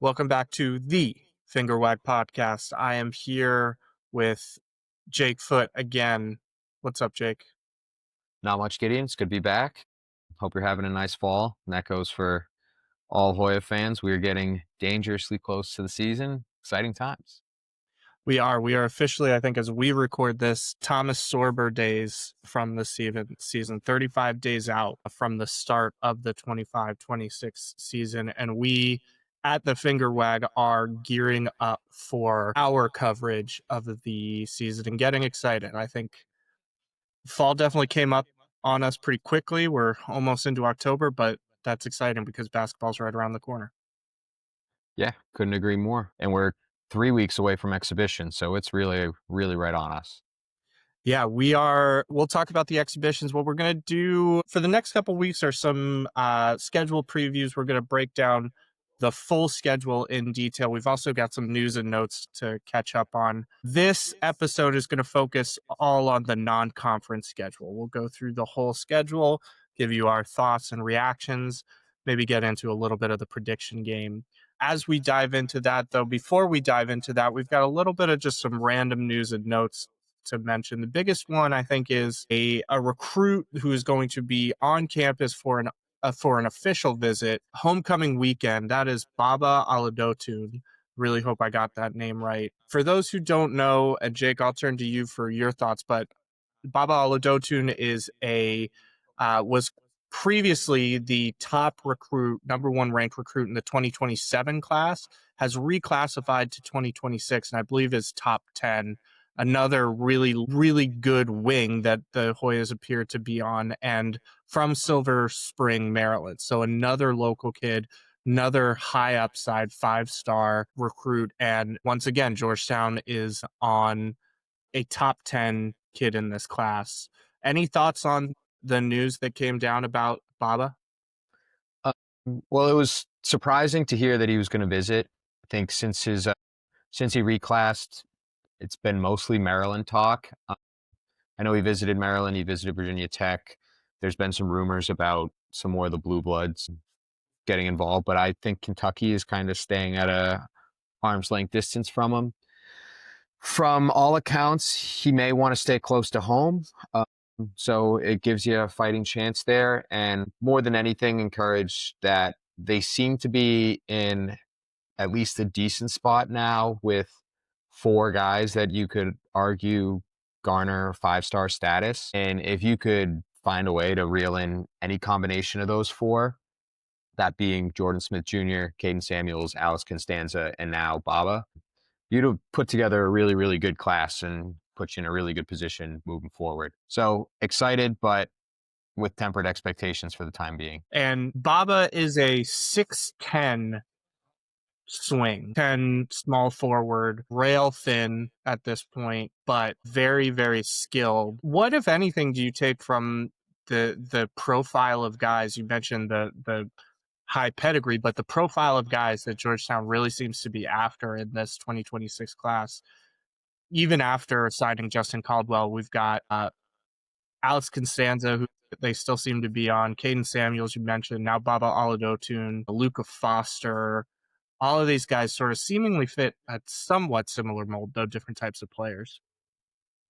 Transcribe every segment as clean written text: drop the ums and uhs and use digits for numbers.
Welcome back to the Finger WAG Podcast. I am here with Jake Foote again. What's up, Jake? Not much, Gideon. It's good to be back. Hope you're having a nice fall. And that goes for all Hoya fans. We are getting dangerously close to the season. Exciting times. We are officially, I think, as we record this, Thomas Sorber days from the season, 35 days out from the start of the 25-26 season. And we at the Finger WAG are gearing up for our coverage of the season and getting excited. I think fall definitely came up on us pretty quickly. We're almost into October, but that's exciting because basketball's right around the corner. Yeah, couldn't agree more. And we're 3 weeks away from exhibition, so it's really, really right on us. Yeah, we'll talk about the exhibitions. What we're going to do for the next couple of weeks are some schedule previews. We're going to break down the full schedule in detail. We've also got some news and notes to catch up on. This episode is going to focus all on the non-conference schedule. We'll go through the whole schedule, give you our thoughts and reactions, maybe get into a little bit of the prediction game. As we dive into that, though, before we dive into that, we've got a little bit of just some random news and notes to mention. The biggest one, I think, is a recruit who is going to be on campus for an official visit, homecoming weekend. That is Baba Oladotun. Really hope I got that name right. For those who don't know, and Jake, I'll turn to you for your thoughts, but Baba Oladotun is was previously the top recruit, number one ranked recruit in the 2027 class, has reclassified to 2026, and I believe is top 10. Another really, really good wing that the Hoyas appear to be on, and from Silver Spring, Maryland. So another local kid, another high upside 5-star recruit. And once again, Georgetown is on a top 10 kid in this class. Any thoughts on the news that came down about Baba? Well, it was surprising to hear that he was going to visit. I think since he reclassed, it's been mostly Maryland talk. I know he visited Maryland. He visited Virginia Tech. There's been some rumors about some more of the blue bloods getting involved, but I think Kentucky is kind of staying at a arm's length distance from him. From all accounts, he may want to stay close to home. So it gives you a fighting chance there. And more than anything, encourage that they seem to be in at least a decent spot now with 4 guys that you could argue garner 5-star status. And if you could find a way to reel in any combination of those 4, that being Jordan Smith Jr., Caden Samuels, Alex Constanza, and now Baba, you'd have put together a really, really good class and put you in a really good position moving forward. So excited, but with tempered expectations for the time being. And Baba is a 6'10" swing, 10 small forward, rail thin at this point, but very, very skilled. What, if anything, do you take from the profile of guys? You mentioned the high pedigree, but the profile of guys that Georgetown really seems to be after in this 2026 class. Even after signing Justin Caldwell, we've got Alex Constanza, who they still seem to be on, Caden Samuels, you mentioned, now Baba Oladotun, Luca Foster. All of these guys sort of seemingly fit a somewhat similar mold, though different types of players.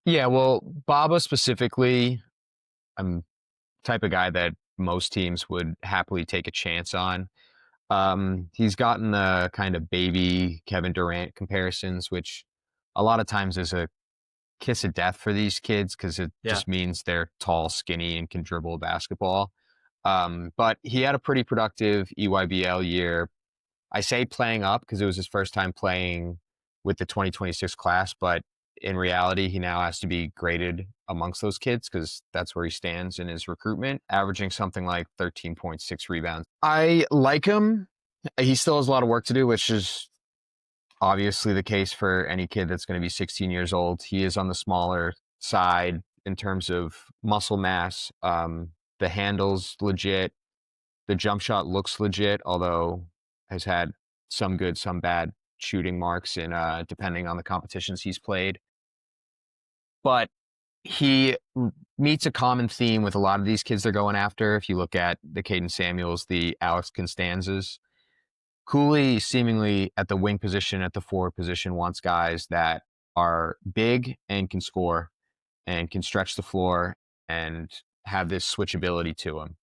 Yeah, well, Baba specifically, I'm the type of guy that most teams would happily take a chance on. He's gotten the kind of baby Kevin Durant comparisons, which a lot of times is a kiss of death for these kids because it just means they're tall, skinny, and can dribble a basketball. But he had a pretty productive EYBL year. I say playing up because it was his first time playing with the 2026 class, but in reality, he now has to be graded amongst those kids because that's where he stands in his recruitment, averaging something like 13.6 rebounds. I like him. He still has a lot of work to do, which is obviously the case for any kid that's going to be 16 years old. He is on the smaller side in terms of muscle mass. The handle's legit. The jump shot looks legit, although has had some good, some bad shooting marks in depending on the competitions he's played. But he meets a common theme with a lot of these kids they're going after. If you look at the Caden Samuels, the Alex Constanzas, Cooley seemingly at the wing position, at the forward position, wants guys that are big and can score and can stretch the floor and have this switchability to them.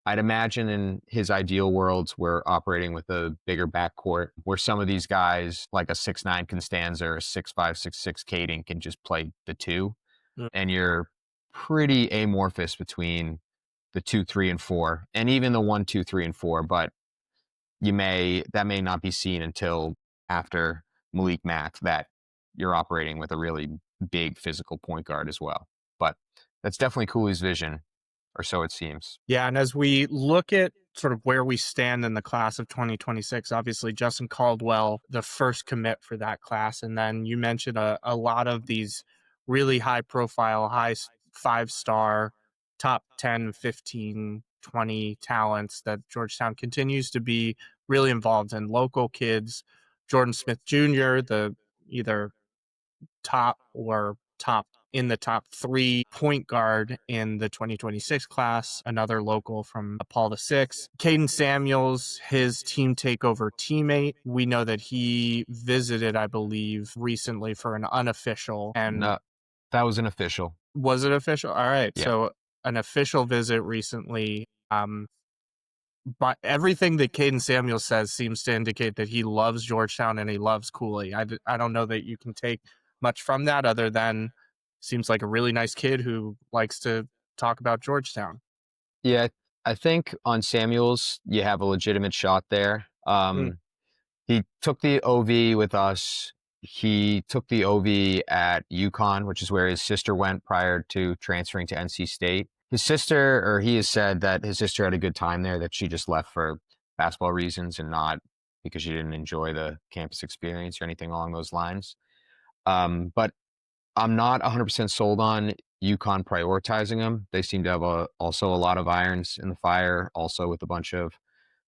I'd imagine in his ideal worlds, we're operating with a bigger backcourt where some of these guys, like a 6'9" Constanza or a 6'5", 6'6" Caden, can just play the two. Mm. And you're pretty amorphous between the 2, 3, and 4, and even the 1, 2, 3, and 4. But that may not be seen until after Malik Mack, that you're operating with a really big physical point guard as well. But that's definitely Cooley's vision, or so it seems. Yeah, and as we look at sort of where we stand in the class of 2026, obviously Justin Caldwell, the first commit for that class. And then you mentioned a lot of these really high profile, five-star, top 10, 15, 20 talents that Georgetown continues to be really involved in. Local kids, Jordan Smith Jr., the either top or top in the top 3 point guard in the 2026 class, another local from Paul VI. Caden Samuels, his team takeover teammate. We know that he visited, I believe, recently for an unofficial. And No, that was an official. was it official? All right. Yeah. So an official visit recently. But everything that Caden Samuels says seems to indicate that he loves Georgetown and he loves Cooley. I don't know that you can take much from that other than seems like a really nice kid who likes to talk about Georgetown. Yeah, I think on Samuels, you have a legitimate shot there. Mm. He took the OV with us. He took the OV at UConn, which is where his sister went prior to transferring to NC State. His sister, or he has said that his sister had a good time there, that she just left for basketball reasons and not because she didn't enjoy the campus experience or anything along those lines. But I'm not 100% sold on UConn prioritizing him. They seem to have also a lot of irons in the fire, also with a bunch of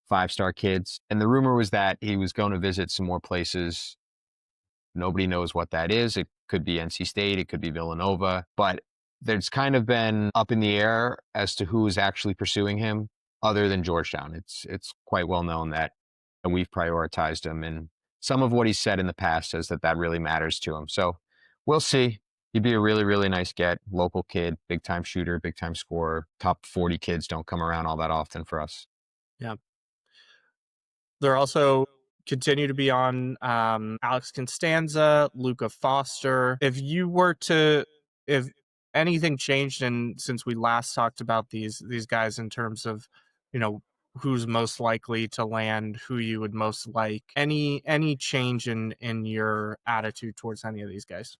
five-star kids. And the rumor was that he was going to visit some more places. Nobody knows what that is. It could be NC State, it could be Villanova, but there's kind of been up in the air as to who is actually pursuing him other than Georgetown. It's quite well known that and we've prioritized him, and some of what he said in the past says that really matters to him. So we'll see. He'd be a really, really nice get. Local kid, big time shooter, big time scorer. Top 40 kids don't come around all that often for us. Yeah. They're also continue to be on Alex Constanza, Luca Foster. If anything changed since we last talked about these guys in terms of, who's most likely to land, who you would most like, any change in your attitude towards any of these guys?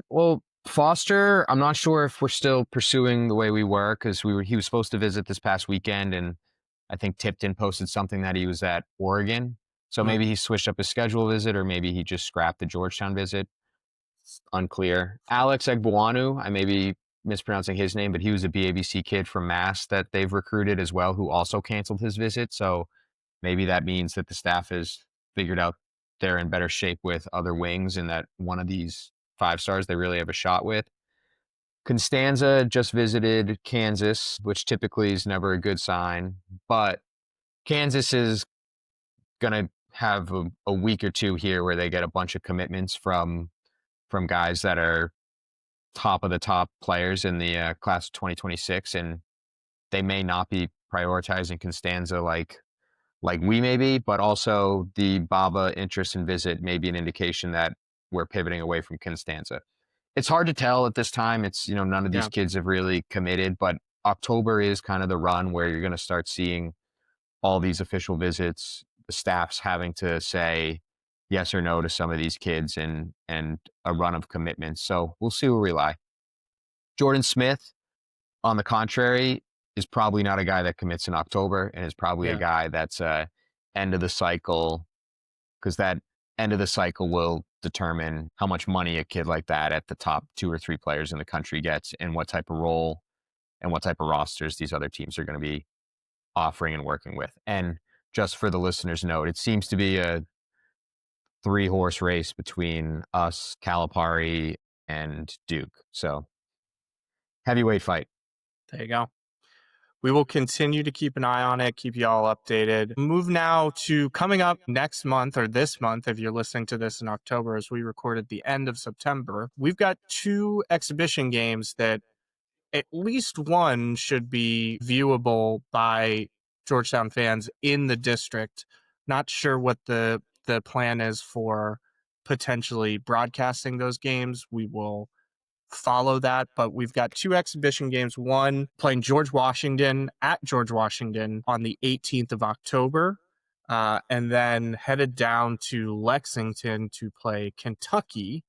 Well, Foster, I'm not sure if we're still pursuing the way we were, because he was supposed to visit this past weekend, and I think Tipton posted something that he was at Oregon. So maybe he switched up his schedule visit, or maybe he just scrapped the Georgetown visit. It's unclear. Alex Egbuonu, I may be mispronouncing his name, but he was a BABC kid from Mass that they've recruited as well, who also canceled his visit. So maybe that means that the staff has figured out they're in better shape with other wings and that one of these 5 stars they really have a shot with. Constanza just visited Kansas, which typically is never a good sign, but Kansas is going to have a week or two here where they get a bunch of commitments from guys that are top of the top players in the class of 2026, and they may not be prioritizing Constanza like we may be, but also the Baba interest and visit may be an indication that we're pivoting away from Constanza. It's hard to tell at this time. It's, none of these kids have really committed, but October is kind of the run where you're going to start seeing all these official visits, the staff's having to say yes or no to some of these kids and a run of commitments. So we'll see where we lie. Jordan Smith, on the contrary, is probably not a guy that commits in October and is probably a guy that's end of the cycle, because that end of the cycle will determine how much money a kid like that at the top 2 or 3 players in the country gets and what type of role and what type of rosters these other teams are going to be offering and working with. And just for the listeners' note, it seems to be a 3-horse race between us, Calipari, and Duke. So heavyweight fight. There you go. We will continue to keep an eye on it, keep you all updated. Move now to coming up next month, or this month, if you're listening to this in October, as we recorded the end of September. We've got 2 exhibition games that at least one should be viewable by Georgetown fans in the district. Not sure what the plan is for potentially broadcasting those games. We will follow that, but we've got 2 exhibition games. One playing George Washington at George Washington on the 18th of October, and then headed down to Lexington to play Kentucky,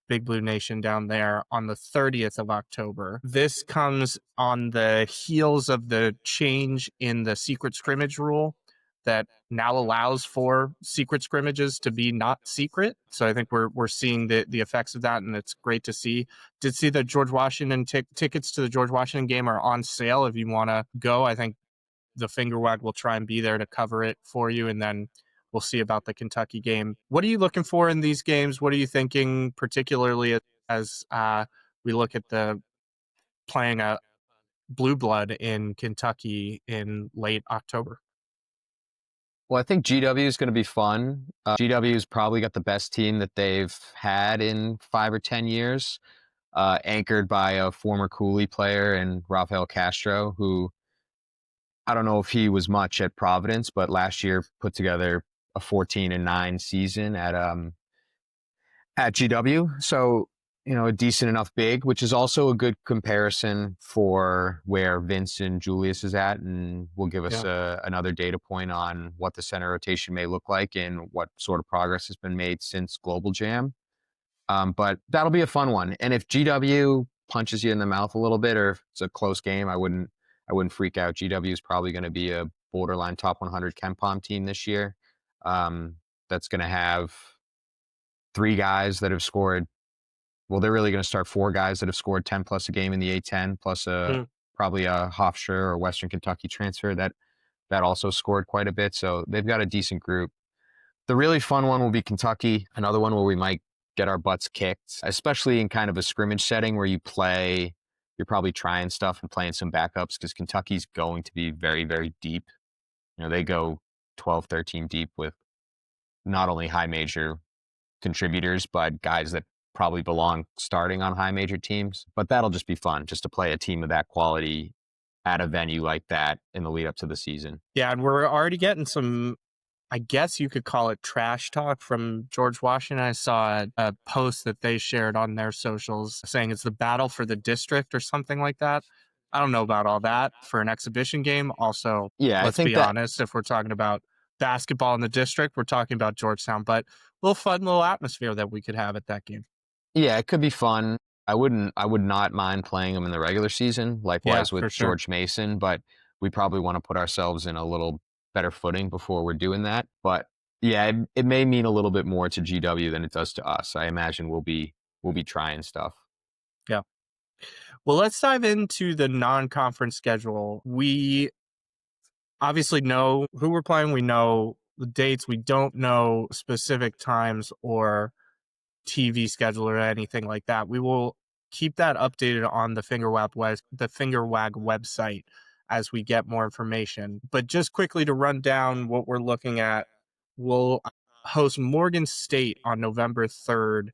Big Blue Nation down there, on the 30th of October. This comes on the heels of the change in the secret scrimmage rule that now allows for secret scrimmages to be not secret. So I think we're seeing the effects of that, and it's great to see. Did see the George Washington tickets to the George Washington game are on sale if you want to go. I think the Finger WAG will try and be there to cover it for you, and then we'll see about the Kentucky game. What are you looking for in these games? What are you thinking, particularly as we look at the playing a blue blood in Kentucky in late October? Well, I think GW is going to be fun. GW's probably got the best team that they've had in 5 or 10 years, anchored by a former Cooley player and Rafael Castro, who I don't know if he was much at Providence, but last year put together a 14-9 season at GW. So, a decent enough big, which is also a good comparison for where Vince and Julius is at, and will give us another data point on what the center rotation may look like and what sort of progress has been made since Global Jam. But that'll be a fun one. And if GW punches you in the mouth a little bit, or if it's a close game, I wouldn't freak out. GW is probably going to be a borderline top 100 KenPom team this year. That's going to have 3 guys that have scored. Well, they're really going to start 4 guys that have scored 10 plus a game in the A10, plus probably a Hofstra or Western Kentucky transfer that also scored quite a bit. So they've got a decent group. The really fun one will be Kentucky, another one where we might get our butts kicked, especially in kind of a scrimmage setting where you're probably trying stuff and playing some backups, because Kentucky's going to be very, very deep. They go 12, 13 deep with not only high major contributors, but guys that probably belong starting on high major teams. But that'll just be fun, just to play a team of that quality at a venue like that in the lead up to the season. Yeah, and we're already getting some, I guess you could call it, trash talk from George Washington. I saw a post that they shared on their socials saying it's the battle for the district or something like that. I don't know about all that for an exhibition game. Also, yeah, let's be honest, if we're talking about basketball in the district, we're talking about Georgetown, but a little fun, little atmosphere that we could have at that game. Yeah, it could be fun. I would not mind playing them in the regular season, likewise with George Mason, but we probably want to put ourselves in a little better footing before we're doing that. But yeah, it may mean a little bit more to GW than it does to us. I imagine we'll be trying stuff. Yeah. Well, let's dive into the non-conference schedule. We obviously know who we're playing. We know the dates. We don't know specific times or TV schedule or anything like that. We will keep that updated on the Finger WAG website as we get more information. But just quickly to run down what we're looking at, we'll host Morgan State on November 3rd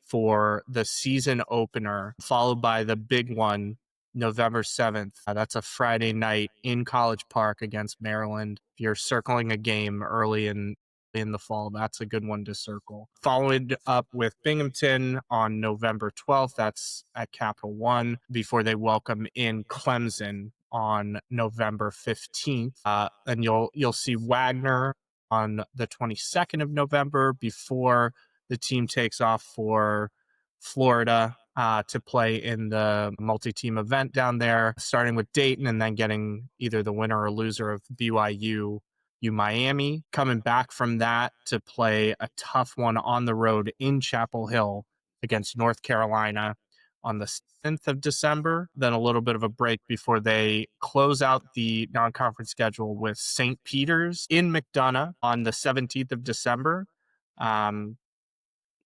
for the season opener, followed by the big one November 7th. That's a Friday night in College Park against Maryland. If you're circling a game early in the fall, that's a good one to circle. Followed up with Binghamton on November 12th. That's at Capital One, before they welcome in Clemson on November 15th. And you'll see Wagner on the 22nd of November before the team takes off for Florida to play in the multi-team event down there, starting with Dayton and then getting either the winner or loser of BYU Miami, coming back from that to play a tough one on the road in Chapel Hill against North Carolina on the 7th of December, then a little bit of a break before they close out the non-conference schedule with St. Peter's in McDonough on the 17th of December.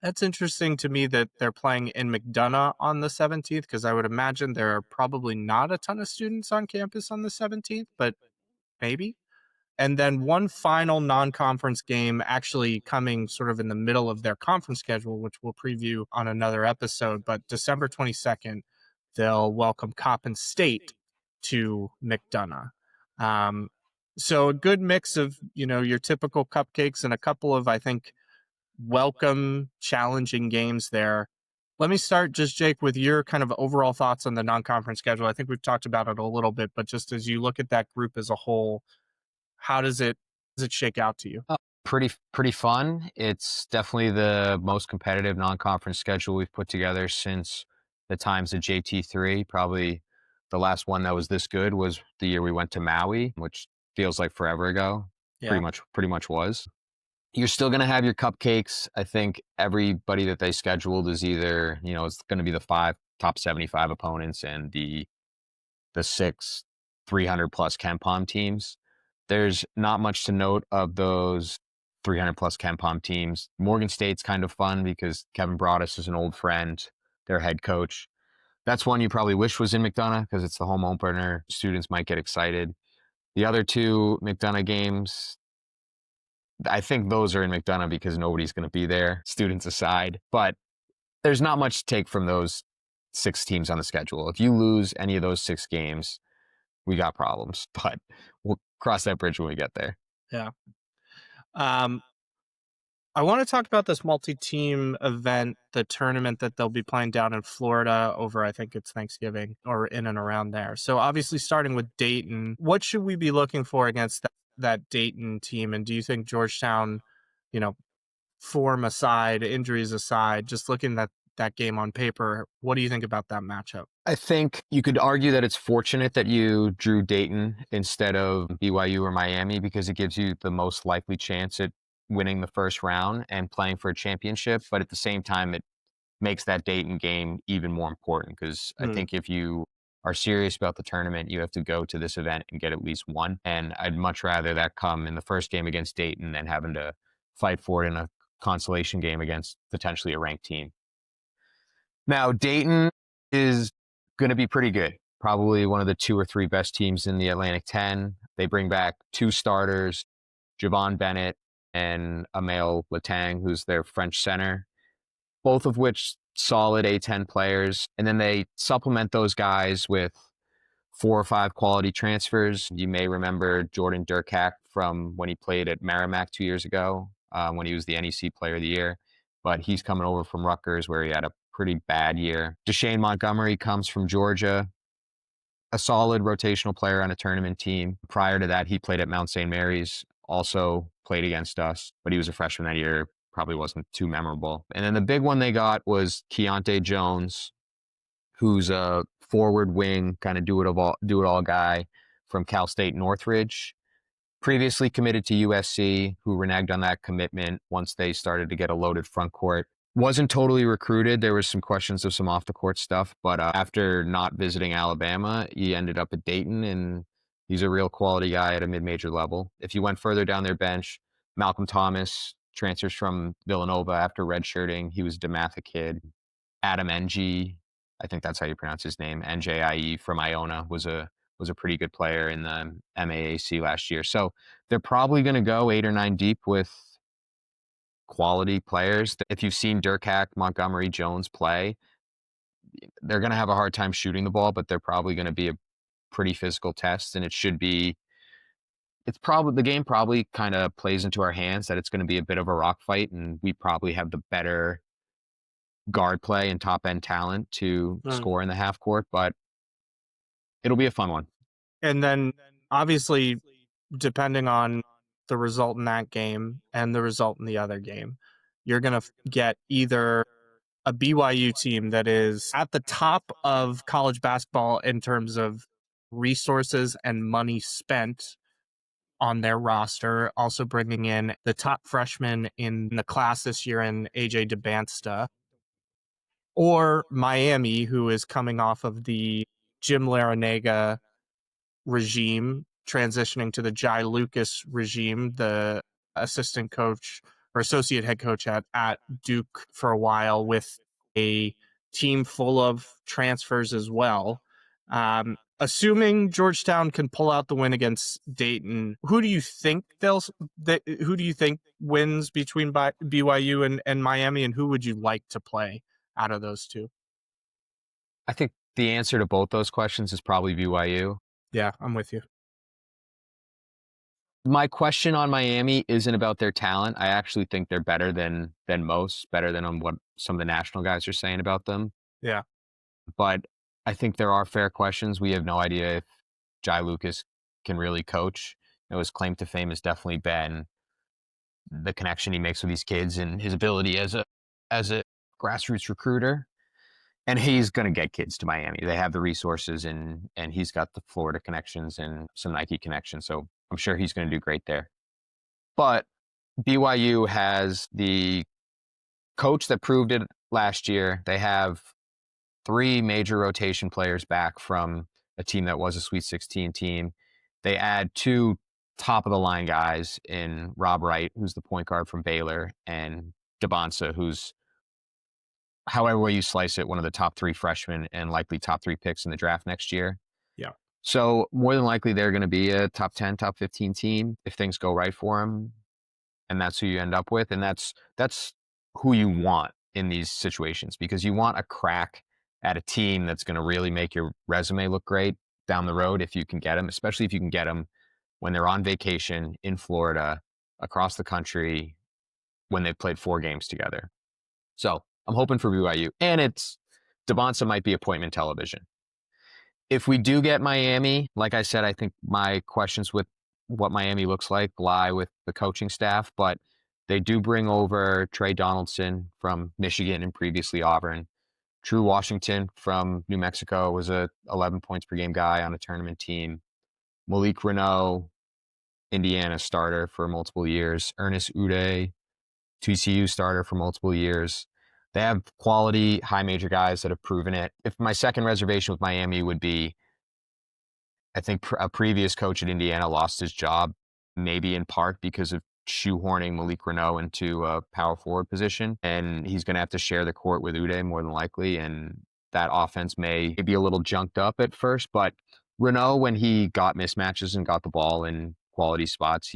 That's interesting to me that they're playing in McDonough on the 17th, because I would imagine there are probably not a ton of students on campus on the 17th, but maybe. And then one final non-conference game actually coming sort of in the middle of their conference schedule, which we'll preview on another episode. But December 22nd, they'll welcome Coppin State to McDonough. Um, so a good mix of, your typical cupcakes and a couple of, I think, welcome, challenging games there. Let me start just, Jake, with your kind of overall thoughts on the non-conference schedule. I think we've talked about it a little bit, but just as you look at that group as a whole, how does it shake out to you? Pretty fun. It's definitely the most competitive non-conference schedule we've put together since the times of JT3. Probably the last one that was this good was the year we went to Maui, which feels like forever ago. Yeah. Pretty much was. You're still going to have your cupcakes. I think everybody that they scheduled is either, it's going to be the 5 top 75 opponents and the 6 300 plus KenPom teams. There's not much to note of those 300 plus KenPom teams. Morgan State's kind of fun because Kevin Broadus is an old friend, their head coach. That's one you probably wish was in McDonough because it's the home opener. Students might get excited. The other 2 McDonough games, I think those are in McDonough because nobody's going to be there, students aside. But there's not much to take from those 6 teams on the schedule. If you lose any of those 6 games, we got problems. But we'll cross that bridge when we get there. Yeah. I want to talk about this multi-team event, the tournament that they'll be playing down in Florida over, I think it's Thanksgiving or in and around there. So obviously starting with Dayton, what should we be looking for against that Dayton team? And do you think Georgetown, form aside, injuries aside, just looking at that game on paper, what do you think about that matchup? I think you could argue that it's fortunate that you drew Dayton instead of BYU or Miami because it gives you the most likely chance at winning the first round and playing for a championship. But at the same time, it makes that Dayton game even more important because I think if you are serious about the tournament, you have to go to this event and get at least one. And I'd much rather that come in the first game against Dayton than having to fight for it in a consolation game against potentially a ranked team. Now, Dayton is going to be pretty good. Probably one of the 2 or 3 best teams in the Atlantic 10. They bring back 2 starters, Javon Bennett and Amel Latang, who's their French center, both of which solid A10 players. And then they supplement those guys with 4 or 5 quality transfers. You may remember Jordan Durkak from when he played at Merrimack 2 years ago, when he was the NEC Player of the Year. But he's coming over from Rutgers where he had a pretty bad year. Deshane Montgomery comes from Georgia, a solid rotational player on a tournament team. Prior to that, he played at Mount St. Mary's, also played against us, but he was a freshman that year, probably wasn't too memorable. And then the big one they got was Keontae Jones, who's a forward wing, kind of do it all guy from Cal State Northridge. Previously committed to USC, who reneged on that commitment once they started to get a loaded front court. Wasn't totally recruited. There was some questions of some off-the-court stuff, but after not visiting Alabama, he ended up at Dayton, and he's a real quality guy at a mid-major level. If you went further down their bench, Malcolm Thomas transfers from Villanova after redshirting. He was a DeMatha kid. Adam Ng, I think that's how you pronounce his name, NJIE from Iona, was a pretty good player in the MAAC last year. So they're probably going to go 8 or 9 deep with quality players. If you've seen Durkak, Montgomery, Jones play, they're going to have a hard time shooting the ball, but they're probably going to be a pretty physical test. And the game probably kind of plays into our hands that it's going to be a bit of a rock fight, and we probably have the better guard play and top end talent to score in the half court, but it'll be a fun one. And then obviously, depending on the result in that game and the result in the other game, you're going to get either a BYU team that is at the top of college basketball in terms of resources and money spent on their roster, also bringing in the top freshman in the class this year in AJ DeBansta, or Miami, who is coming off of the Jim Larinaga regime, transitioning to the Jai Lucas regime, the assistant coach or associate head coach at Duke for a while with a team full of transfers as well. Assuming Georgetown can pull out the win against Dayton, who do you think who do you think wins between BYU and Miami, and who would you like to play out of those two? I think the answer to both those questions is probably BYU. Yeah, I'm with you. My question on Miami isn't about their talent. I actually think they're better than most, better than on what some of the national guys are saying about them. Yeah. But I think there are fair questions. We have no idea if Jai Lucas can really coach. His claim to fame has definitely been the connection he makes with these kids and his ability as a grassroots recruiter. And he's going to get kids to Miami. They have the resources, and he's got the Florida connections and some Nike connections. So I'm sure he's going to do great there. But BYU has the coach that proved it last year. They have 3 major rotation players back from a team that was a Sweet 16 team. They add 2 top-of-the-line guys in Rob Wright, who's the point guard from Baylor, and Dabonsa, who's, however way you slice it, one of the top 3 freshmen and likely top 3 picks in the draft next year. Yeah. So more than likely they're going to be a top 10, top 15 team if things go right for them, and that's who you end up with. And that's who you want in these situations, because you want a crack at a team that's going to really make your resume look great down the road if you can get them, especially if you can get them when they're on vacation in Florida, across the country, when they've played 4 games together. So I'm hoping for BYU. And Dabonsa might be appointment television. If we do get Miami, like I said, I think my questions with what Miami looks like lie with the coaching staff, but they do bring over Trey Donaldson from Michigan and previously Auburn. True Washington from New Mexico was a 11 points per game guy on a tournament team. Malik Reneau, Indiana starter for multiple years. Ernest Uday, TCU starter for multiple years. They have quality high major guys that have proven it. If my second reservation with Miami would be, I think a previous coach at Indiana lost his job, maybe in part because of shoehorning Malik Reneau into a power forward position, and he's going to have to share the court with Uday more than likely, and that offense may be a little junked up at first, but Reneau, when he got mismatches and got the ball in quality spots,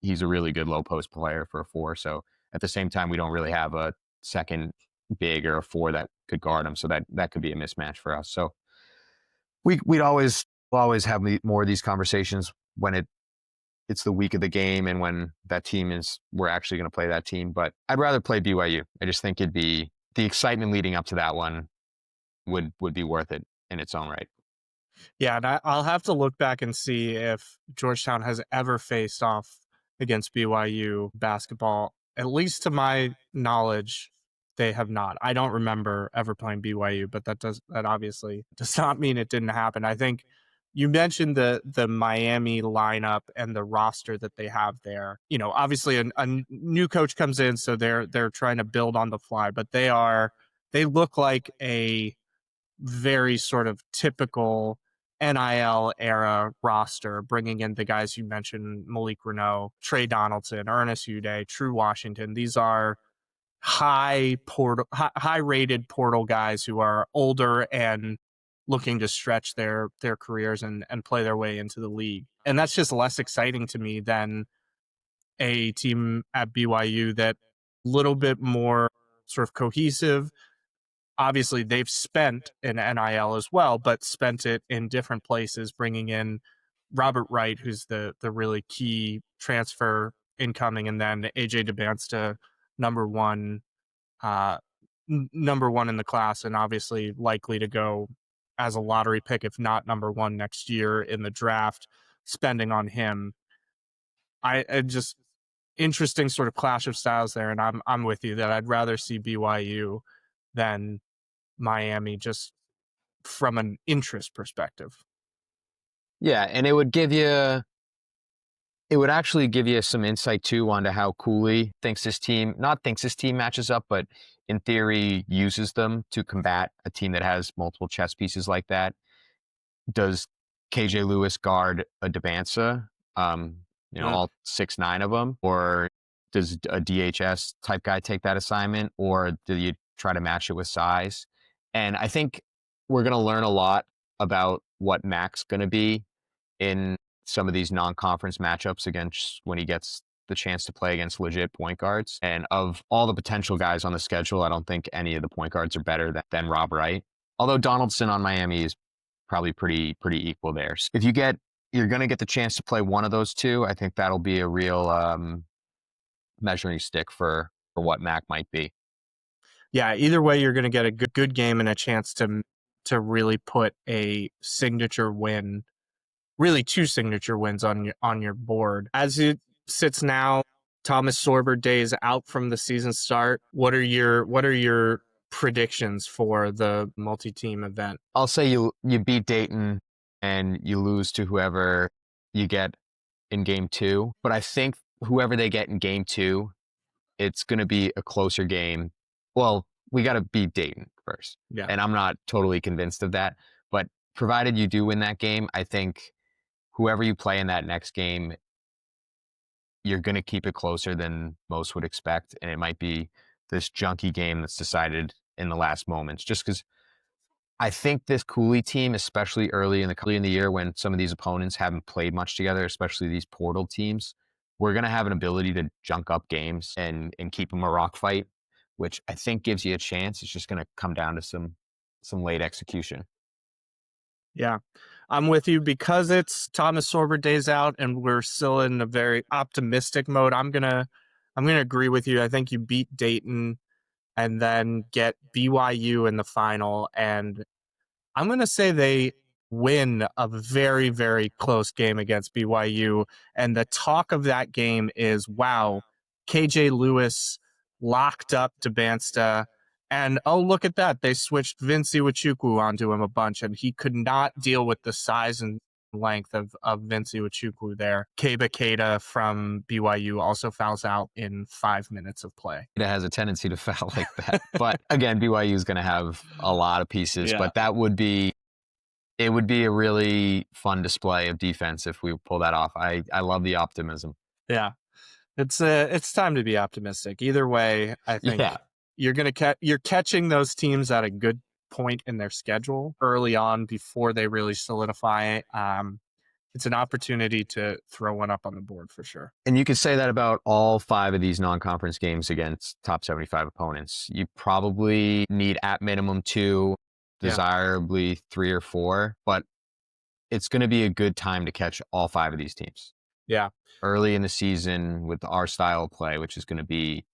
he's a really good low post player for a 4. So at the same time, we don't really have a second big or a 4 that could guard him, so that could be a mismatch for us. So we'll always have more of these conversations when it's the week of the game and when that team we're actually going to play that team. But I'd rather play BYU. I just think it'd be the excitement leading up to that one would be worth it in its own right. Yeah, and I'll have to look back and see if Georgetown has ever faced off against BYU basketball. At least to my knowledge, they have not. I don't remember ever playing BYU, but that obviously does not mean it didn't happen. I think you mentioned the Miami lineup and the roster that they have there. Obviously a new coach comes in, so they're trying to build on the fly, but they look like a very sort of typical NIL era roster, bringing in the guys you mentioned, Malik Reneau, Trey Donaldson, Ernest Uday, True Washington. These are high rated portal guys who are older and looking to stretch their careers and play their way into the league. And that's just less exciting to me than a team at BYU that a little bit more sort of cohesive. Obviously, they've spent in NIL as well, but spent it in different places, bringing in Robert Wright, who's the really key transfer incoming, and then AJ Dabonsa, number one in the class, and obviously likely to go as a lottery pick, if not number 1 next year in the draft, spending on him. I just interesting sort of clash of styles there, and I'm with you that I'd rather see BYU than Miami, just from an interest perspective. Yeah, and it would actually give you some insight too onto how Cooley thinks this team matches up, but in theory uses them to combat a team that has multiple chess pieces like that. Does KJ Lewis guard a Dabonsa? All 6'9" of them, or does a DHS type guy take that assignment, or do you try to match it with size? And I think we're going to learn a lot about what Mac's going to be in some of these non-conference matchups against when he gets the chance to play against legit point guards. And of all the potential guys on the schedule, I don't think any of the point guards are better than Rob Wright. Although Donaldson on Miami is probably pretty equal there. So if you're going to get the chance to play one of those two, I think that'll be a real measuring stick for what Mac might be. Yeah, either way, you're going to get a good game and a chance to really put a signature win, really two signature wins on your board. As it sits now, Thomas Sorber days out from the season start. What are your predictions for the multi-team event? I'll say you beat Dayton and you lose to whoever you get in game 2, but I think whoever they get in game 2, it's going to be a closer game. Well, we got to beat Dayton first. Yeah. And I'm not totally convinced of that, but provided you do win that game, I think whoever you play in that next game, you're going to keep it closer than most would expect. And it might be this junky game that's decided in the last moments, just because I think this Cooley team, especially early in the year when some of these opponents haven't played much together, especially these portal teams, we're going to have an ability to junk up games and keep them a rock fight, which I think gives you a chance. It's just going to come down to some late execution. Yeah, I'm with you because it's Thomas Sorber days out and we're still in a very optimistic mode. I'm gonna agree with you. I think you beat Dayton and then get BYU in the final, and I'm gonna say they win a very, very close game against BYU. And the talk of that game is, wow, KJ Lewis locked up Debansta. And oh, look at that. They switched Vince Iwuchukwu onto him a bunch, and he could not deal with the size and length of Vince Iwuchukwu there. Keba Keita from BYU also fouls out in 5 minutes of play. It has a tendency to foul like that. But again, BYU is going to have a lot of pieces, Yeah. but it would be a really fun display of defense if we pull that off. I love the optimism. Yeah. It's time to be optimistic. Either way, I think you're catching those teams at a good point in their schedule early on before they really solidify. It's an opportunity to throw one up on the board for sure. And you could say that about all 5 of these non-conference games against top 75 opponents. You probably need at minimum 2, desirably 3 or 4, but it's going to be a good time to catch all 5 of these teams. Yeah. Early in the season with our style of play, which is going to be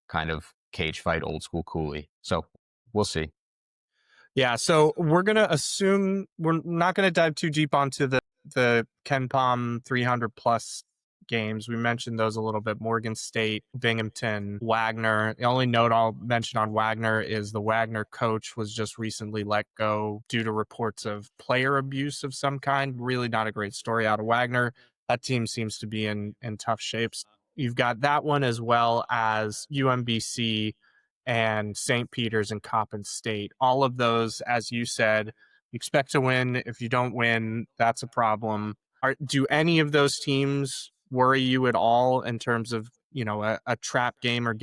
kind of cage fight, old school Cooley. So we'll see. Yeah. So we're going to assume we're not going to dive too deep onto the Ken Pom 300 plus games. We mentioned those a little bit. Morgan State, Binghamton, Wagner. The only note I'll mention on Wagner is the Wagner coach was just recently let go due to reports of player abuse of some kind. Really not a great story out of Wagner. That team seems to be in tough shapes. You've got that one as well as UMBC and St. Peter's and Coppin State. All of those, as you said, you expect to win. If you don't win, that's a problem. Do any of those teams worry you at all in terms of, a trap game or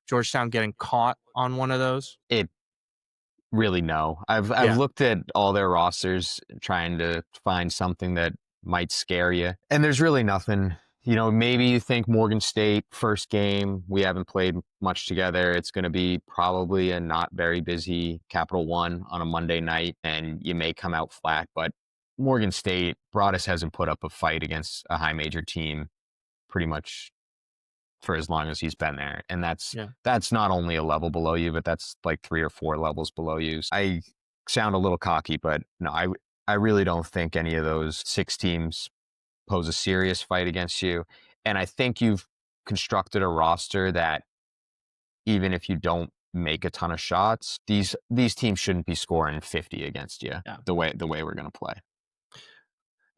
Georgetown getting caught on one of those? It really no. I've looked at all their rosters trying to find something that might scare you. And there's really nothing. Maybe you think Morgan State, first game, we haven't played much together. It's going to be probably a not very busy Capital One on a Monday night, and you may come out flat. But Morgan State, Broadus hasn't put up a fight against a high major team pretty much for as long as he's been there. And that's not only a level below you, but that's like 3 or 4 levels below you. I sound a little cocky, but no, I really don't think any of those 6 teams pose a serious fight against you. And I think you've constructed a roster that even if you don't make a ton of shots, these teams shouldn't be scoring 50 against you the way we're going to play.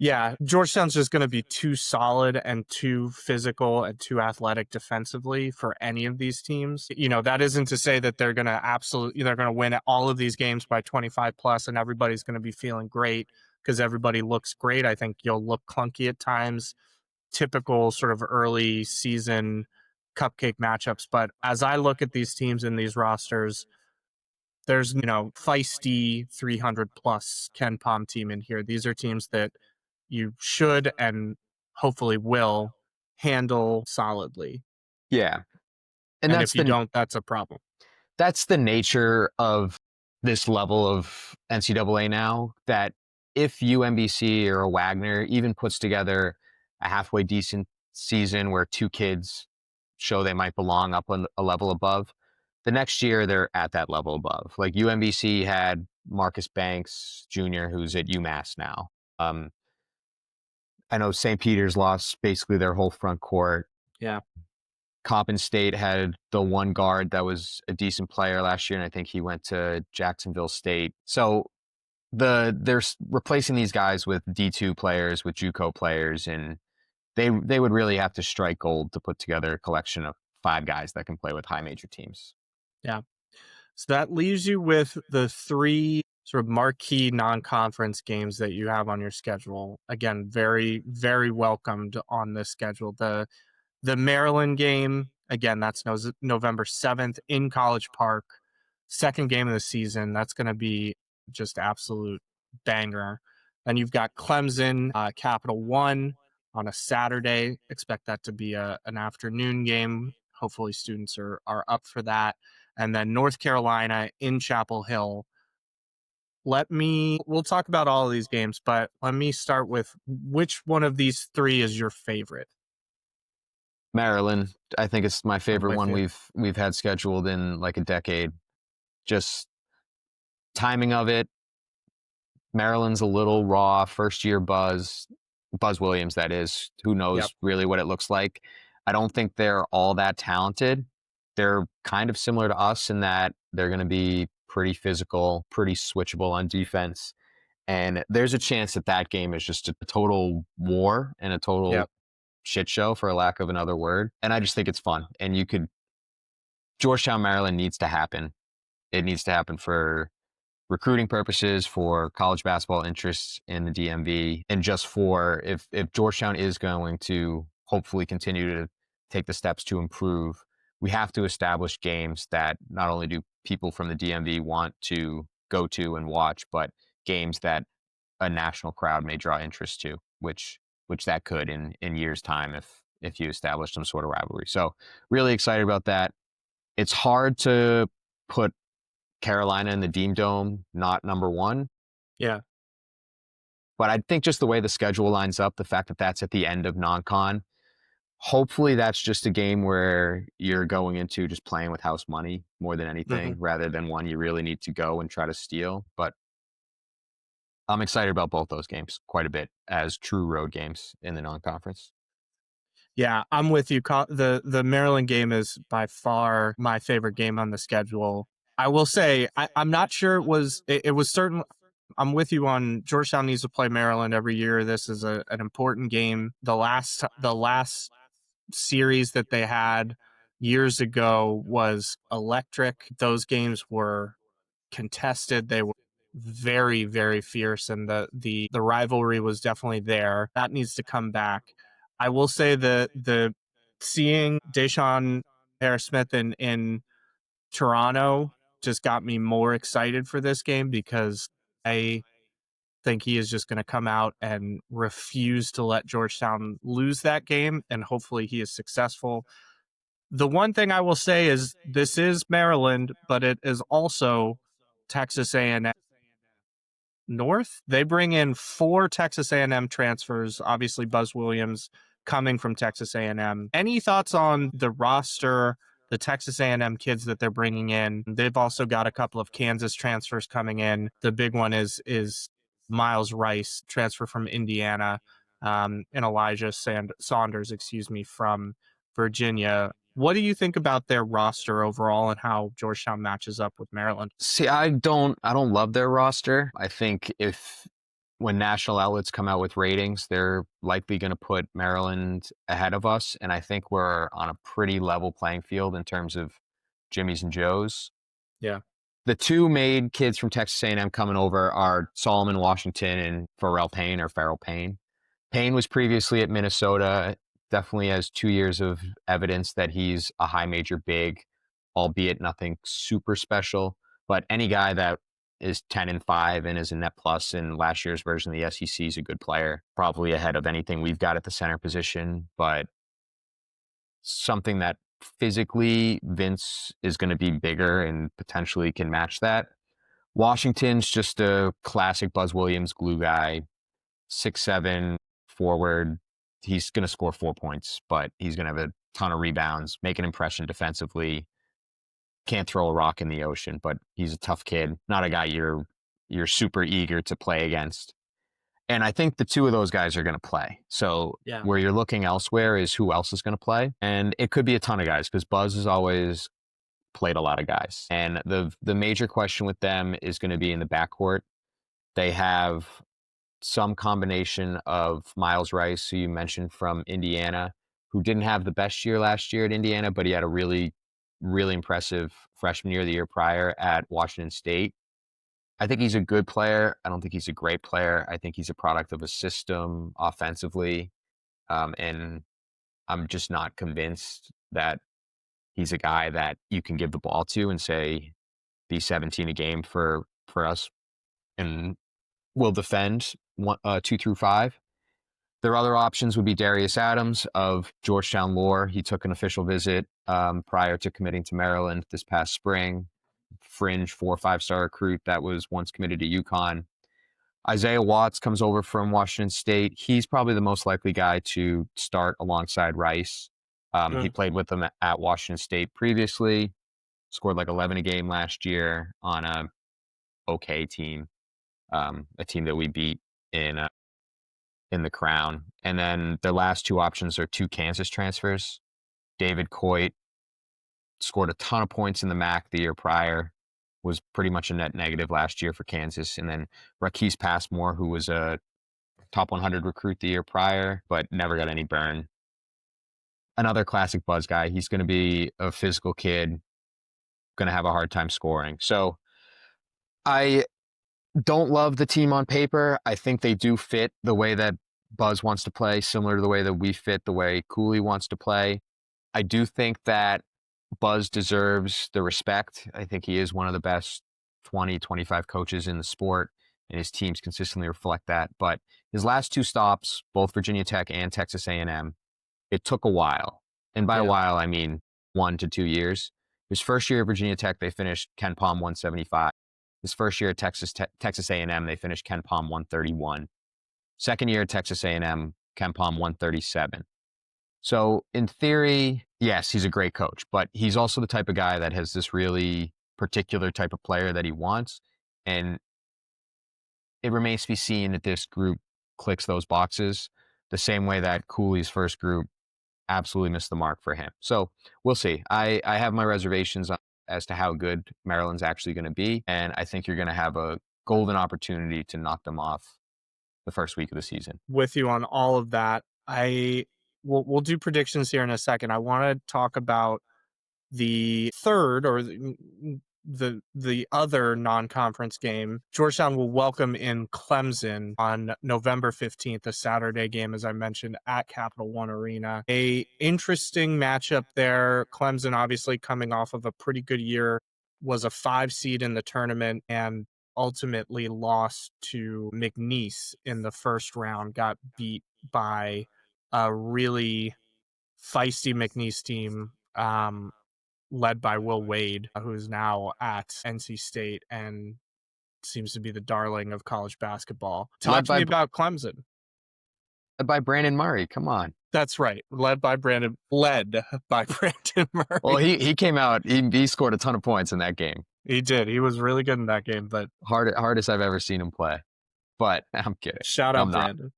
Yeah, Georgetown's just going to be too solid and too physical and too athletic defensively for any of these teams. That isn't to say that they're going to win all of these games by 25 plus and everybody's going to be feeling great because everybody looks great. I think you'll look clunky at times. Typical sort of early season cupcake matchups. But as I look at these teams and these rosters, there's, feisty 300 plus Ken Palm team in here. These are teams that you should and hopefully will handle solidly. Yeah. And And if you don't, that's a problem. that's the nature of this level of NCAA now, that if UMBC or a Wagner even puts together a halfway decent season where two kids show they might belong up on a level above, the next year they're at that level above. Like UMBC had Marcus Banks Jr., who's at UMass now. I know St. Peter's lost basically their whole front court. Yeah. Coppin State had the one guard that was a decent player last year, and I think he went to Jacksonville State. So they're replacing these guys with D2 players, with JUCO players, and they would really have to strike gold to put together a collection of 5 guys that can play with high major teams. Yeah. So that leaves you with the 3 sort of marquee non-conference games that you have on your schedule. Again, very, very welcomed on this schedule. The Maryland game, again, that's November 7th in College Park. Second game of the season. That's going to be just absolute banger. Then you've got Clemson, Capital One on a Saturday. Expect that to be an afternoon game. Hopefully students are up for that. And then North Carolina in Chapel Hill. We'll talk about all of these games, but let me start with which one of these 3 is your favorite? Maryland, I think it's my favorite one you. we've had scheduled in like a decade. Just timing of it. Maryland's a little raw, first year Buzz Williams, that is. Who knows really what it looks like. I don't think they're all that talented. They're kind of similar to us in that they're going to be pretty physical, pretty switchable on defense. And there's a chance that game is just a total war and a total shit show, for a lack of another word. And I just think it's fun. And Georgetown, Maryland needs to happen. It needs to happen for recruiting purposes, for college basketball interests in the DMV, and just for if Georgetown is going to hopefully continue to take the steps to improve, we have to establish games that not only do people from the DMV want to go to and watch, but games that a national crowd may draw interest to, which that could in years' time if you establish some sort of rivalry. So really excited about that. It's hard to put Carolina in the Dean Dome not number 1. Yeah. But I think just the way the schedule lines up, the fact that that's at the end of NonCon, hopefully that's just a game where you're going into just playing with house money more than anything, rather than one you really need to go and try to steal. But I'm excited about both those games quite a bit as true road games in the non-conference. Yeah, I'm with you. The Maryland game is by far my favorite game on the schedule. I will say I'm not sure it was certain. I'm with you on Georgetown needs to play Maryland every year. This is an important game. The last series that they had years ago was electric. Those games were contested. They were very, very fierce, and the rivalry was definitely there. That needs to come back. I will say the seeing Deshaun Harris-Smith in Toronto just got me more excited for this game, because I think he is just going to come out and refuse to let Georgetown lose that game, and hopefully he is successful. The one thing I will say is this is Maryland, but it is also Texas A&M North. They bring in 4 Texas A&M transfers, obviously Buzz Williams coming from Texas A&M. Any thoughts on the roster, the Texas A&M kids that they're bringing in? They've also got a couple of Kansas transfers coming in. The big one is Miles Rice, transfer from Indiana, and Elijah Saunders, from Virginia. What do you think about their roster overall and how Georgetown matches up with Maryland? See, I don't love their roster. I think when national outlets come out with ratings, they're likely going to put Maryland ahead of us. And I think we're on a pretty level playing field in terms of Jimmys and Joes. Yeah. The 2 made kids from Texas A&M coming over are Solomon Washington and Farrell Payne. Payne was previously at Minnesota. definitely has 2 years of evidence that he's a high major big, albeit nothing super special. But any guy that is 10-5 and is a net plus in last year's version of the SEC is a good player, probably ahead of anything we've got at the center position. But something that physically Vince is going to be bigger and potentially can match that. Washington's just a classic Buzz Williams glue guy, 6'7" forward. He's going to score 4 points, but he's going to have a ton of rebounds, make an impression defensively. Can't throw a rock in the ocean, but he's a tough kid. Not a guy you're super eager to play against. And I think the two of those guys are going to play. So where you're looking elsewhere is who else is going to play. And it could be a ton of guys because Buzz has always played a lot of guys. And the major question with them is going to be in the backcourt. They have some combination of Miles Rice, who you mentioned from Indiana, who didn't have the best year last year at Indiana, but he had a really, really impressive freshman year the year prior at Washington State. I think he's a good player. I don't think he's a great player. I think he's a product of a system offensively. And I'm just not convinced that he's a guy that you can give the ball to and say, be 17 a game for us and we'll defend 2 through 5. Their other options would be Darius Adams of Georgetown lore. He took an official visit prior to committing to Maryland this past spring. Fringe 4 or 5-star recruit that was once committed to UConn. Isaiah Watts comes over from Washington State. He's probably the most likely guy to start alongside Rice. He played with them at Washington State previously, scored like 11 a game last year on a okay team, a team that we beat in the Crown. And then their last two options are 2 Kansas transfers. David Coit scored a ton of points in the MAC the year prior, was pretty much a net negative last year for Kansas. And then Marquee Passmore, who was a top 100 recruit the year prior, but never got any burn. Another classic Buzz guy. He's going to be a physical kid, going to have a hard time scoring. So I don't love the team on paper. I think they do fit the way that Buzz wants to play, similar to the way that we fit the way Cooley wants to play. I do think that Buzz deserves the respect. I think he is one of the best 20, 25 coaches in the sport, and his teams consistently reflect that. But his last 2 stops, both Virginia Tech and Texas A&M, it took a while. And by a while, I mean 1 to 2 years. His first year at Virginia Tech, they finished Ken Palm 175. His first year at Texas A&M, they finished Ken Palm 131. Second year at Texas A&M, Ken Palm 137. So in theory, yes, he's a great coach, but he's also the type of guy that has this really particular type of player that he wants. And it remains to be seen that this group clicks those boxes the same way that Cooley's first group absolutely missed the mark for him. So we'll see. I have my reservations as to how good Maryland's actually going to be. And I think you're going to have a golden opportunity to knock them off the first week of the season. With you on all of that. We'll do predictions here in a second. I want to talk about the third or the other non-conference game. Georgetown will welcome in Clemson on November 15th, a Saturday game, as I mentioned, at Capital One Arena. A interesting matchup there. Clemson obviously coming off of a pretty good year, was a 5 seed in the tournament and ultimately lost to McNeese in the first round, got beat by a really feisty McNeese team led by Will Wade, who's now at NC State and seems to be the darling of college basketball. Talk to me about Clemson. Led by Brandon Murray. Come on. That's right. Led by Brandon Murray. Well, he came out. He scored a ton of points in that game. He did. He was really good in that game, but hardest I've ever seen him play. But I'm kidding. Shout out Brandon.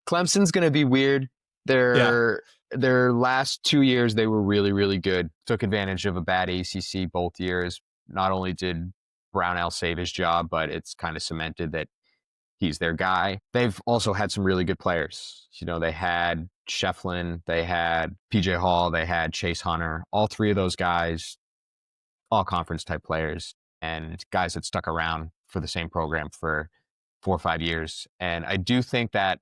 Clemson's going to be weird. Their last 2 years, they were really, really good. Took advantage of a bad ACC both years. Not only did Brownell save his job, but it's kind of cemented that he's their guy. They've also had some really good players. You know, they had Shefflin, they had PJ Hall, they had Chase Hunter. All 3 of those guys, all conference type players and guys that stuck around for the same program for 4 or 5 years. And I do think that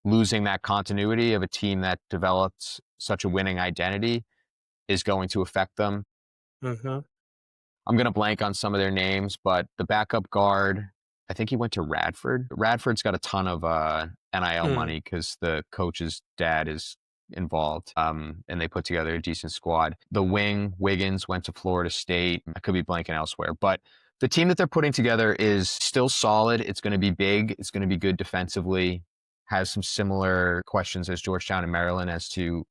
losing that continuity of a team that developed such a winning identity is going to affect them. Mm-hmm. I'm going to blank on some of their names, but the backup guard, I think he went to Radford. Radford's got a ton of NIL money because the coach's dad is involved, and they put together a decent squad. The wing, Wiggins, went to Florida State. I could be blanking elsewhere, but the team that they're putting together is still solid. It's going to be big. It's going to be good defensively. Has some similar questions as Georgetown and Maryland as to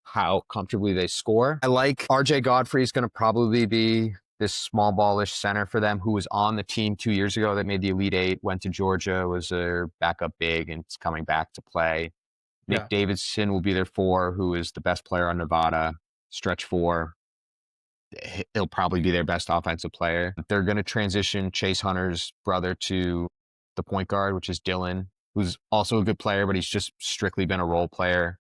how comfortably they score. I like RJ Godfrey is going to probably be this small ballish center for them who was on the team 2 years ago that made the Elite Eight, went to Georgia, was their backup big, and it's coming back to play. Yeah. Nick Davidson will be their 4, who is the best player on Nevada, stretch 4. He'll probably be their best offensive player. They're going to transition Chase Hunter's brother to the point guard, which is Dylan, who's also a good player, but he's just strictly been a role player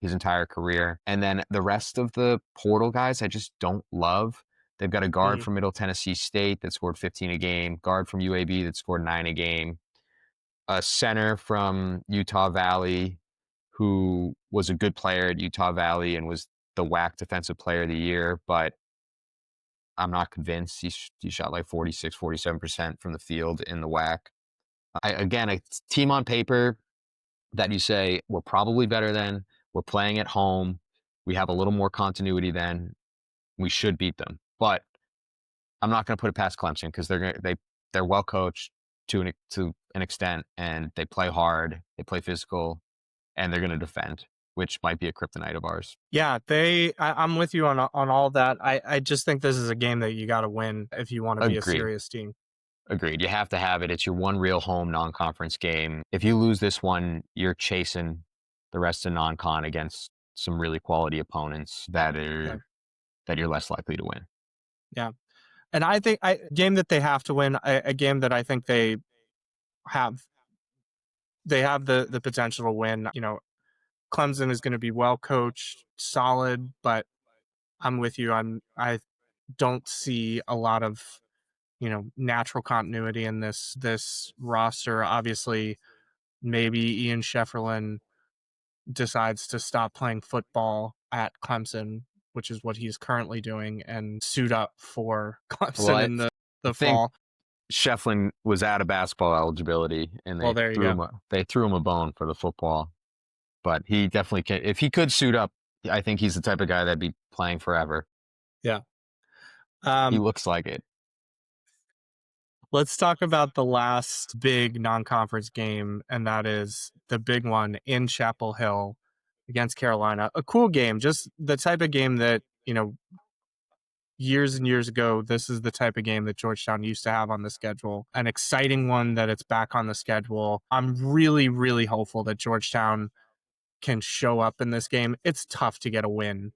his entire career. And then the rest of the portal guys, I just don't love. They've got a guard from Middle Tennessee State that scored 15 a game, guard from UAB that scored 9 a game, a center from Utah Valley who was a good player at Utah Valley and was the WAC Defensive Player of the Year, but I'm not convinced. He shot like 46, 47% from the field in the WAC. Again, a team on paper that you say, we're probably better than, we're playing at home, we have a little more continuity than, we should beat them. But I'm not going to put it past Clemson because they're well coached to an extent, and they play hard, they play physical, and they're going to defend, which might be a kryptonite of ours. Yeah, I'm with you on all that. I just think this is a game that you got to win if you want to be a serious team. Agreed. You have to have it. It's your one real home non-conference game. If you lose this one, you're chasing the rest of non-con against some really quality opponents that you're less likely to win. Yeah. And I think a game that they have to win, a game that I think they have the potential to win. You know, Clemson is going to be well coached, solid, but I'm with you. I don't see a lot of, natural continuity in this roster. Obviously, maybe Ian Schefferlin decides to stop playing football at Clemson, which is what he's currently doing, and suit up for Clemson in the fall. Scheflin was out of basketball eligibility, and they threw him a bone for the football. But he definitely can. If he could suit up, I think he's the type of guy that'd be playing forever. Yeah. He looks like it. Let's talk about the last big non-conference game, and that is the big one in Chapel Hill against Carolina. A cool game, just the type of game that, years and years ago, this is the type of game that Georgetown used to have on the schedule. An exciting one that it's back on the schedule. I'm really, really hopeful that Georgetown can show up in this game. It's tough to get a win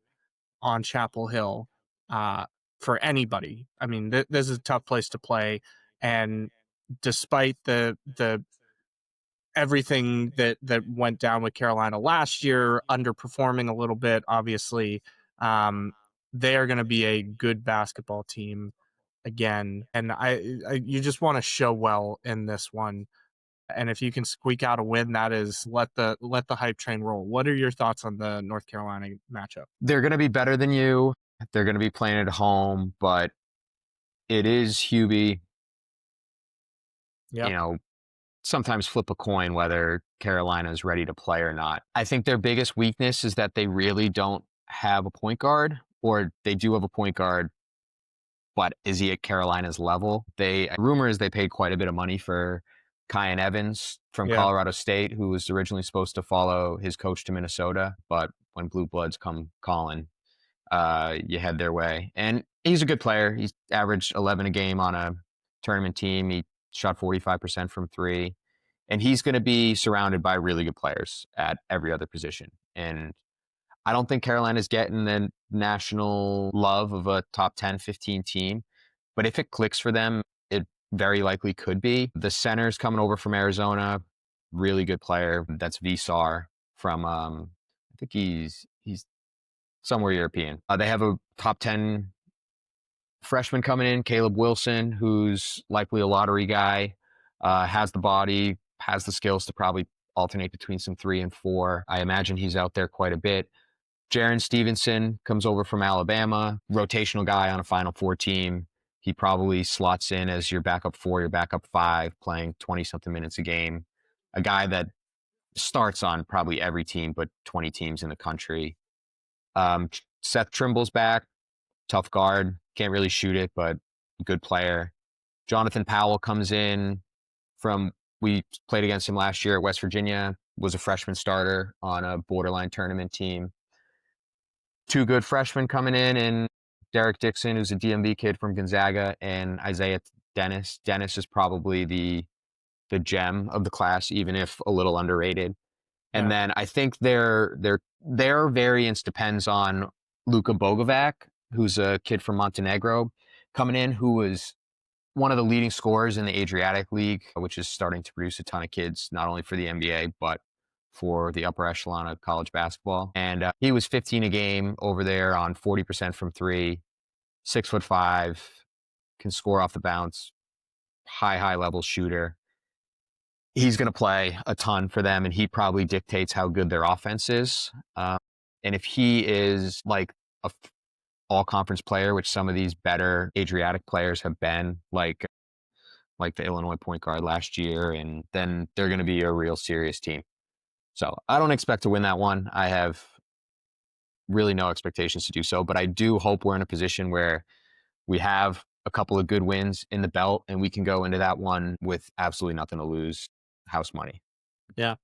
on Chapel Hill for anybody. I mean, this is a tough place to play. And despite the everything that went down with Carolina last year, underperforming a little bit, obviously, they are going to be a good basketball team again. And you just want to show well in this one. And if you can squeak out a win, that is let the hype train roll. What are your thoughts on the North Carolina matchup? They're going to be better than you. They're going to be playing at home, but it is Hubie. Yep. Sometimes flip a coin whether Carolina is ready to play or not. I think their biggest weakness is that they really don't have a point guard, or they do have a point guard, but is he at Carolina's level? Rumor is they paid quite a bit of money for Kyan Evans from Colorado State, who was originally supposed to follow his coach to Minnesota, but when Blue Bloods come calling, you head their way. And he's a good player. He's averaged 11 a game on a tournament team. He shot 45% from 3. And he's going to be surrounded by really good players at every other position. And I don't think Carolina's getting the national love of a top 10, 15 team. But if it clicks for them, it very likely could be. The center's coming over from Arizona, really good player. That's Visar from, I think he's somewhere European. They have a top 10 freshman coming in, Caleb Wilson, who's likely a lottery guy, has the body, has the skills to probably alternate between some 3 and 4. I imagine he's out there quite a bit. Jaron Stevenson comes over from Alabama, rotational guy on a Final Four team. He probably slots in as your backup 4, your backup 5, playing 20-something minutes a game. A guy that starts on probably every team but 20 teams in the country. Seth Trimble's back, tough guard, can't really shoot it, but good player. Jonathan Powell comes in we played against him last year at West Virginia, was a freshman starter on a borderline tournament team. 2 good freshmen coming in, and Derek Dixon, who's a DMV kid from Gonzaga, and Isaiah Dennis. Dennis is probably the gem of the class, even if a little underrated. And then I think their variance depends on Luka Bogovac, who's a kid from Montenegro coming in, who was one of the leading scorers in the Adriatic League, which is starting to produce a ton of kids, not only for the NBA, but for the upper echelon of college basketball. And he was 15 a game over there on 40% from 3, 6'5", can score off the bounce, high level shooter. He's going to play a ton for them, and he probably dictates how good their offense is. And if he is like a all-conference player, which some of these better Adriatic players have been, like the Illinois point guard last year, and then they're going to be a real serious team. So I don't expect to win that one. I have really no expectations to do so, but I do hope we're in a position where we have a couple of good wins in the belt, and we can go into that one with absolutely nothing to lose. House money. Yeah.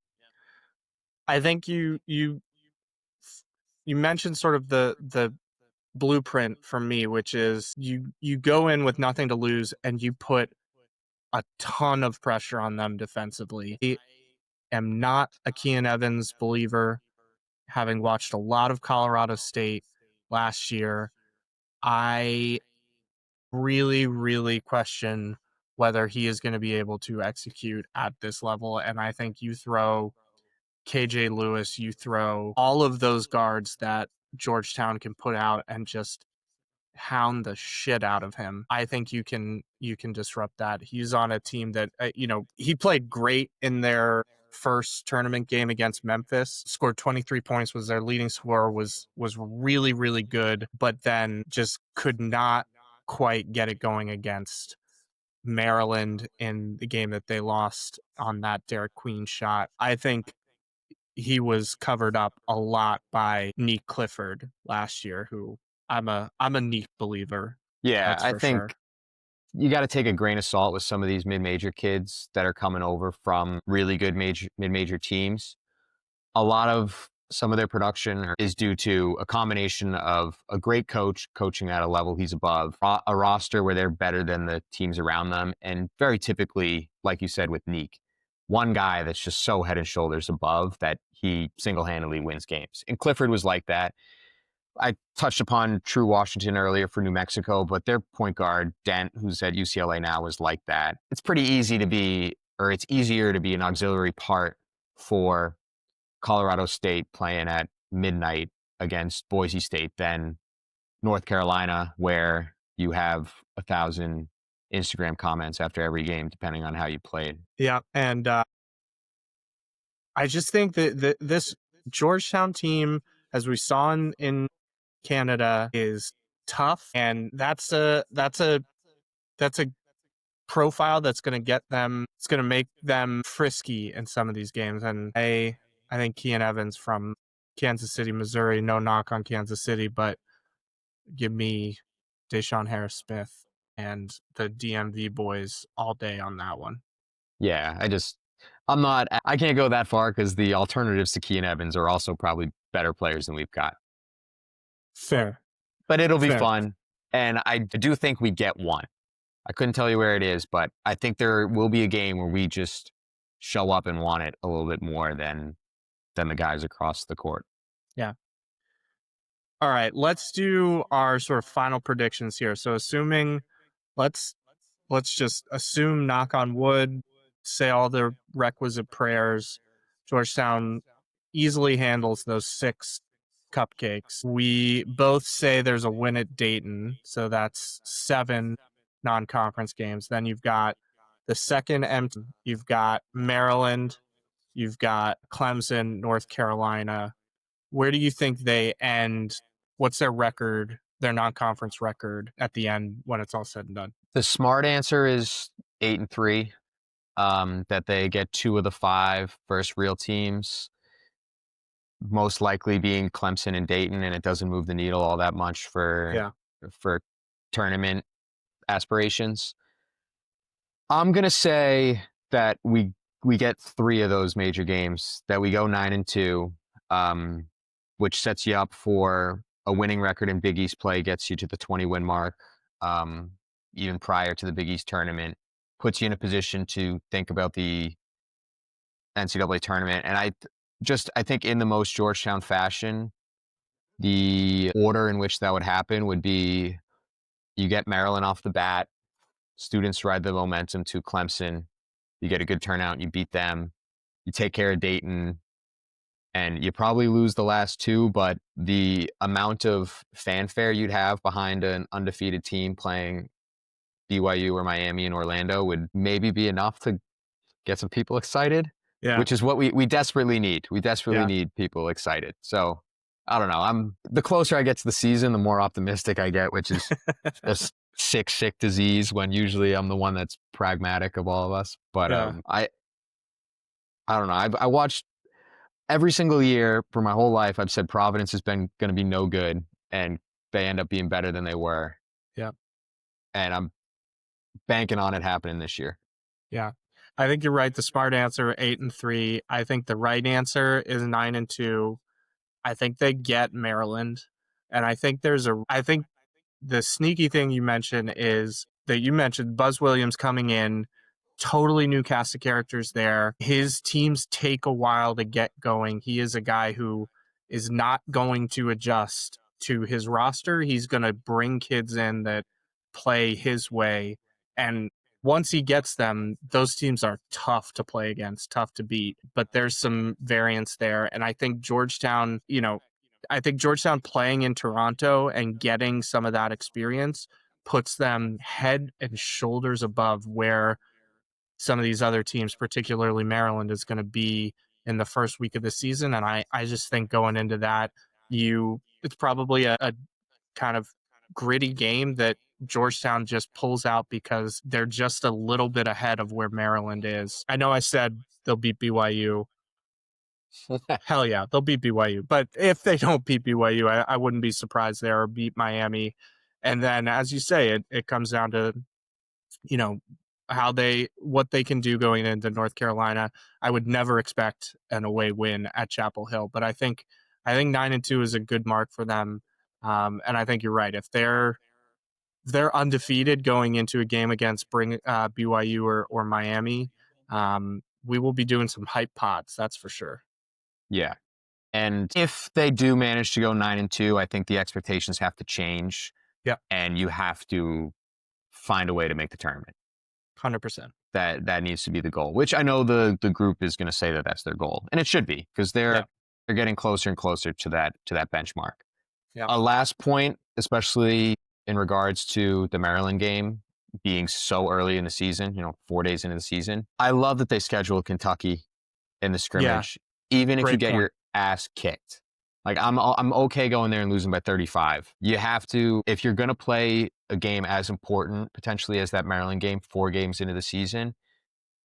I think you mentioned sort of the blueprint for me, which is you go in with nothing to lose and you put a ton of pressure on them defensively. I am not a Kean Evans believer, having watched a lot of Colorado State last year. I really question whether he is going to be able to execute at this level. And I think you throw KJ Lewis, you throw all of those guards that Georgetown can put out and just hound the shit out of him. I think you can disrupt that. He's on a team that, he played great in their first tournament game against Memphis, scored 23 points, was their leading scorer, was really good, but then just could not quite get it going against Maryland in the game that they lost on that Derek Queen shot. I think he was covered up a lot by Neek Clifford last year, who I'm a Neek believer. Yeah, That's I for think sure. You got to take a grain of salt with some of these mid-major kids that are coming over from really good mid-major teams. A lot of some of their production is due to a combination of a great coach coaching at a level he's above, a roster where they're better than the teams around them, and very typically, like you said with Neek, one guy that's just so head and shoulders above that he single-handedly wins games. And Clifford was like that. I touched upon True Washington earlier for New Mexico, but their point guard, Dent, who's at UCLA now, is like that. It's pretty easy to be, or it's easier to be an auxiliary part for Colorado State playing at midnight against Boise State than North Carolina, where you have 1,000 Instagram comments after every game, depending on how you played. Yeah, and I just think that this Georgetown team, as we saw in Canada, is tough, and that's a profile that's going to get them. It's going to make them frisky in some of these games. And I think Kean Evans from Kansas City, Missouri. No knock on Kansas City, but give me Deshaun Harris-Smith and the DMV boys all day on that one. Yeah, I can't go that far because the alternatives to Kean Evans are also probably better players than we've got. Fair. But it'll be fun. And I do think we get one. I couldn't tell you where it is, but I think there will be a game where we just show up and want it a little bit more than the guys across the court. Yeah. All right, let's do our sort of final predictions here. So let's just assume, knock on wood, say all the requisite prayers, Georgetown easily handles those 6 cupcakes. We both say there's a win at Dayton, so that's 7 non-conference games. Then you've got the second you've got Maryland, You've got Clemson, North Carolina. Where do you think they end? What's their record, their non-conference record at the end when it's all said and done? The smart answer is 8-3. That they get 2 of the 5 versus real teams, most likely being Clemson and Dayton, and it doesn't move the needle all that much for tournament aspirations. I'm gonna say that we get 3 of those major games, that we go 9-2, which sets you up for a winning record in Big East play, gets you to the 20-win mark, even prior to the Big East tournament, puts you in a position to think about the NCAA tournament. And I think in the most Georgetown fashion, the order in which that would happen would be you get Maryland off the bat, students ride the momentum to Clemson, you get a good turnout, you beat them, you take care of Dayton, and you probably lose the last 2, but the amount of fanfare you'd have behind an undefeated team playing BYU or Miami and Orlando would maybe be enough to get some people excited, which is what we desperately need. We desperately need people excited. So I don't know. The closer I get to the season, the more optimistic I get, which is a sick disease, when usually I'm the one that's pragmatic of all of us. But I don't know. I watched every single year for my whole life. I've said Providence has been going to be no good, and they end up being better than they were. Yeah. And I'm banking on it happening this year. Yeah. I think you're right. The smart answer, 8-3. I think the right answer is 9-2. I think they get Maryland. And I think the sneaky thing you mentioned is that you mentioned Buzz Williams coming in, totally new cast of characters there. His teams take a while to get going. He is a guy who is not going to adjust to his roster. He's going to bring kids in that play his way. And once he gets them, those teams are tough to play against, tough to beat. But there's some variance there. And I think Georgetown, playing in Toronto and getting some of that experience puts them head and shoulders above where some of these other teams, particularly Maryland, is going to be in the first week of the season. And I just think going into that, it's probably a kind of gritty game that Georgetown just pulls out because they're just a little bit ahead of where Maryland is. I know I said they'll beat BYU. Hell yeah, they'll beat BYU. But if they don't beat BYU, I wouldn't be surprised there, or beat Miami. And then, as you say, it comes down to, what they can do going into North Carolina. I would never expect an away win at Chapel Hill, but I think 9-2 is a good mark for them. And I think you're right. If they're undefeated going into a game against BYU or Miami, we will be doing some hype pods. That's for sure. Yeah. And if they do manage to go 9-2, I think the expectations have to change. Yeah. And you have to find a way to make the tournament. 100%. That needs to be the goal, which I know the group is going to say that that's their goal, and it should be, because they're getting closer and closer to that benchmark. Yeah. A last point, especially in regards to the Maryland game being so early in the season, 4 days into the season. I love that they scheduled Kentucky in the scrimmage, even if you get your ass kicked. Like, I'm okay going there and losing by 35. You have to, if you're going to play a game as important potentially as that Maryland game 4 games into the season,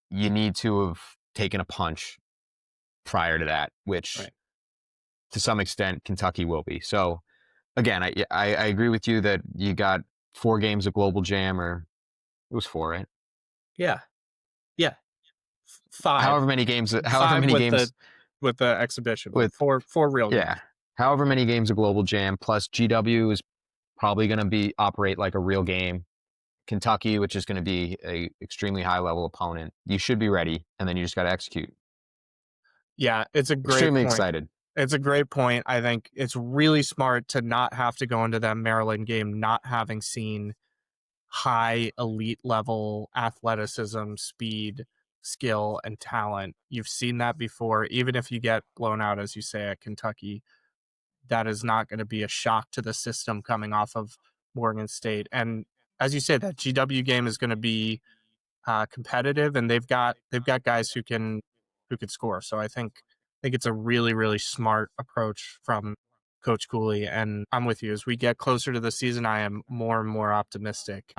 you need to have taken a punch prior to that, which to some extent Kentucky will be. So again, I agree with you that you got 4 games of Global Jam, or it was 4, right? Yeah. 5. However many games with the exhibition, with four real games. Yeah. However many games of Global Jam, plus GW is probably going to operate like a real game. Kentucky, which is going to be a extremely high level opponent. You should be ready, and then you just got to execute. Yeah, it's a great extremely point. Excited. It's a great point. I think it's really smart to not have to go into that Maryland game not having seen high elite level athleticism, speed, skill, and talent. You've seen that before. Even if you get blown out, as you say, at Kentucky, that is not going to be a shock to the system coming off of Morgan State. And as you say, that GW game is going to be competitive, and they've got guys who can who could score. So I think it's a really, really smart approach from Coach Cooley. And I'm with you. As we get closer to the season, I am more and more optimistic.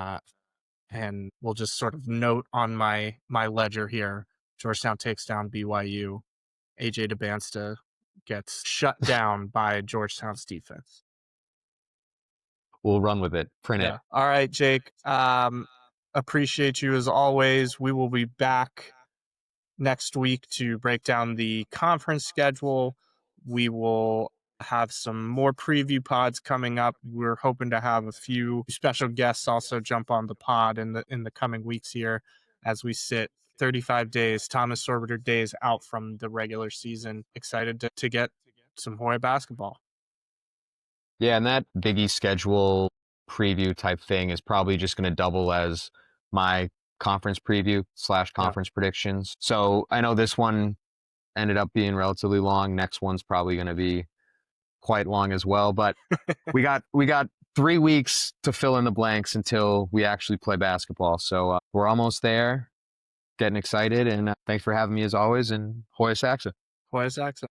And we'll just sort of note on my ledger here: Georgetown takes down BYU. AJ DeBansta gets shut down by Georgetown's defense. We'll run with it. Print it. All right, Jake. Appreciate you as always. We will be back next week to break down the conference schedule. We will have some more preview pods coming up. We're hoping to have a few special guests also jump on the pod in the coming weeks here as we sit 35 days, Thomas Sorbiter days out from the regular season. Excited to get some Hoya basketball. Yeah, and that Big East schedule preview type thing is probably just going to double as my conference preview / conference predictions. So I know this one ended up being relatively long. Next one's probably going to be quite long as well. But we got 3 weeks to fill in the blanks until we actually play basketball. So we're almost there. Getting excited, and thanks for having me as always. And Hoya Saxa. Hoya Saxa.